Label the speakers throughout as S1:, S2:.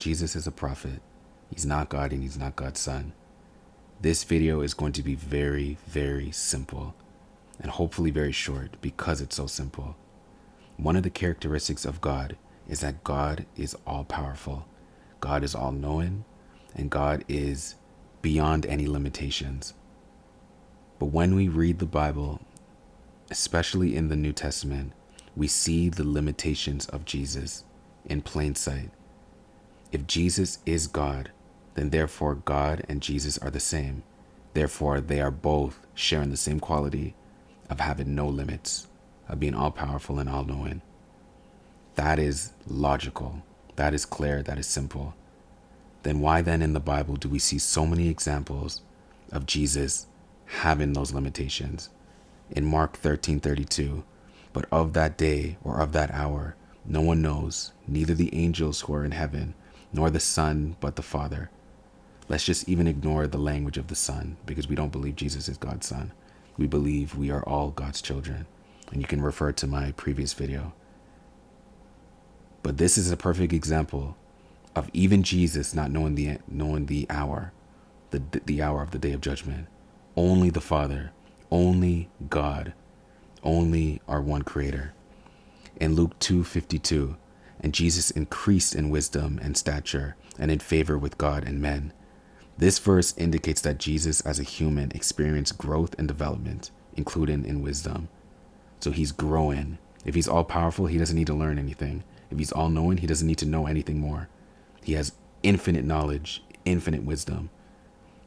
S1: Jesus is a prophet. He's not God and he's not God's son. This video is going to be very, very simple and hopefully very short because it's so simple. One of the characteristics of God is that God is all powerful. God is all knowing and God is beyond any limitations. But when we read the Bible, especially in the New Testament, we see the limitations of Jesus in plain sight. If Jesus is God, then therefore God and Jesus are the same. Therefore, they are both sharing the same quality of having no limits, of being all powerful and all knowing. That is logical. That is clear. That is simple. Then why then in the Bible do we see so many examples of Jesus having those limitations? In Mark 13:32, but of that day or of that hour, no one knows, neither the angels who are in heaven, nor the Son, but the Father. Let's just even ignore the language of the Son, because we don't believe Jesus is God's son. We believe we are all God's children. And you can refer to my previous video. But this is a perfect example of even Jesus not knowing the hour, the hour of the day of judgment. Only the Father, only God, only our one Creator. In Luke 2:52, and Jesus increased in wisdom and stature and in favor with God and men. This verse indicates that Jesus as a human experienced growth and development, including in wisdom. So he's growing. If he's all powerful, he doesn't need to learn anything. If he's all knowing, he doesn't need to know anything more. He has infinite knowledge, infinite wisdom.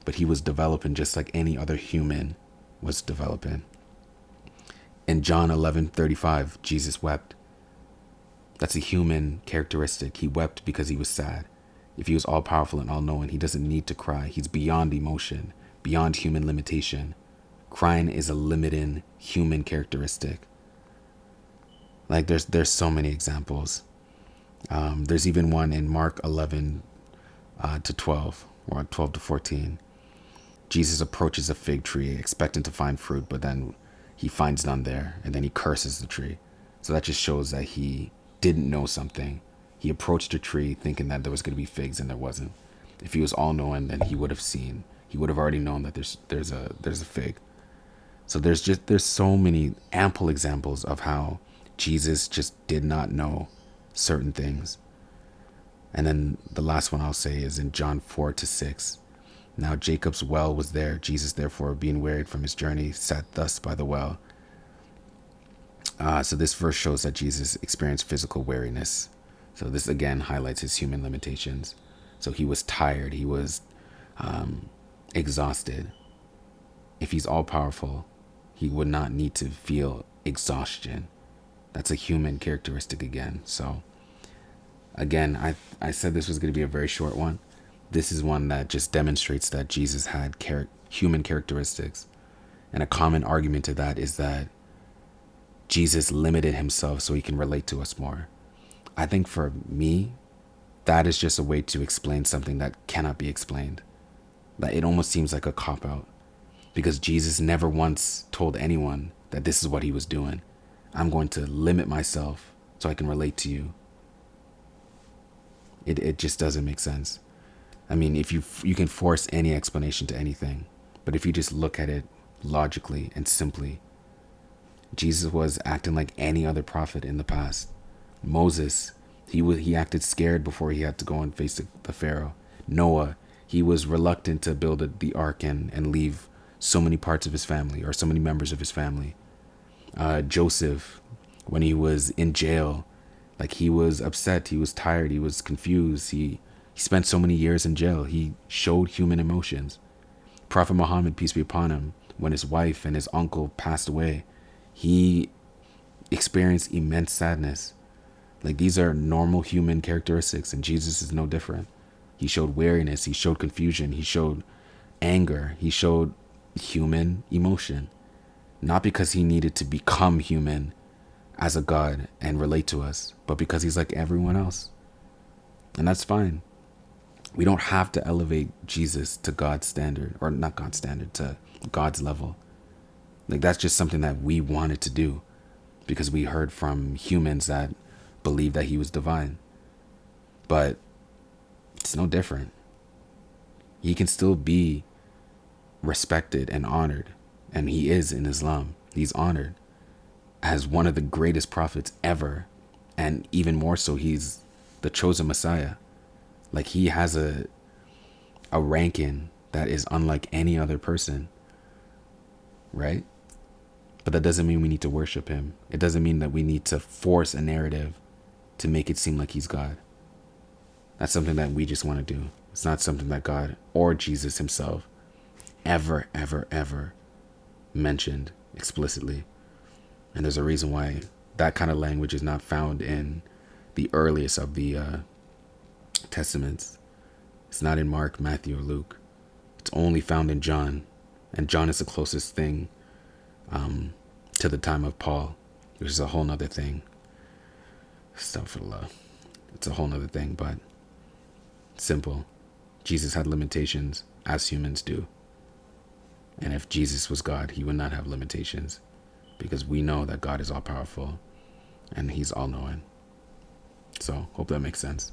S1: But he was developing just like any other human was developing. In John 11:35, Jesus wept. That's a human characteristic. He wept because he was sad. If he was all powerful and all knowing, he doesn't need to cry. He's beyond emotion, beyond human limitation. Crying is a limiting human characteristic. Like there's so many examples. There's even one in Mark 11 to 12 or 12 to 14. Jesus approaches a fig tree expecting to find fruit, but then he finds none there, and then he curses the tree. So that just shows that he didn't know something. He approached a tree thinking that there was going to be figs, and there wasn't. If he was all knowing, then he would have seen. He would have already known that there's a fig. So there's so many ample examples of how Jesus just did not know certain things. And then the last one I'll say is in John 4-6. Now Jacob's well was there. Jesus, therefore, being wearied from his journey, sat thus by the well. So this verse shows that Jesus experienced physical weariness. So this again highlights his human limitations. So he was tired. He was exhausted. If he's all powerful, he would not need to feel exhaustion. That's a human characteristic again. So again, I said this was going to be a very short one. This is one that just demonstrates that Jesus had human characteristics. And a common argument to that is that Jesus limited himself so he can relate to us more. I think for me, that is just a way to explain something that cannot be explained. That it almost seems like a cop-out. Because Jesus never once told anyone that this is what he was doing. I'm going to limit myself so I can relate to you. It just doesn't make sense. I mean, if you can force any explanation to anything, but if you just look at it logically and simply, Jesus was acting like any other prophet in the past. Moses, he acted scared before he had to go and face the Pharaoh. Noah, he was reluctant to build the ark and leave so many parts of his family or so many members of his family. Joseph, when he was in jail, like he was upset, he was tired, he was confused. He spent so many years in jail. He showed human emotions. Prophet Muhammad, peace be upon him, when his wife and his uncle passed away, he experienced immense sadness. Like these are normal human characteristics, and Jesus is no different. He showed weariness, he showed confusion, he showed anger, he showed human emotion. Not because he needed to become human as a God and relate to us, but because he's like everyone else. And that's fine. We don't have to elevate Jesus to God's standard, or not God's standard, to God's level. Like that's just something that we wanted to do because we heard from humans that believed that he was divine. But it's no different. He can still be respected and honored. And he is in Islam. He's honored as one of the greatest prophets ever. And even more so, he's the chosen Messiah. Like, he has a ranking that is unlike any other person, right? But that doesn't mean we need to worship him. It doesn't mean that we need to force a narrative to make it seem like he's God. That's something that we just want to do. It's not something that God or Jesus himself ever, ever, ever mentioned explicitly. And there's a reason why that kind of language is not found in the earliest of the testaments. It's not in Mark, Matthew, or Luke. It's only found in John. And John is the closest thing to the time of Paul, which is a whole nother thing. Astaghfirullah. It's a whole nother thing, but simple. Jesus had limitations, as humans do. And if Jesus was God, he would not have limitations, because we know that God is all powerful and he's all knowing. So hope that makes sense.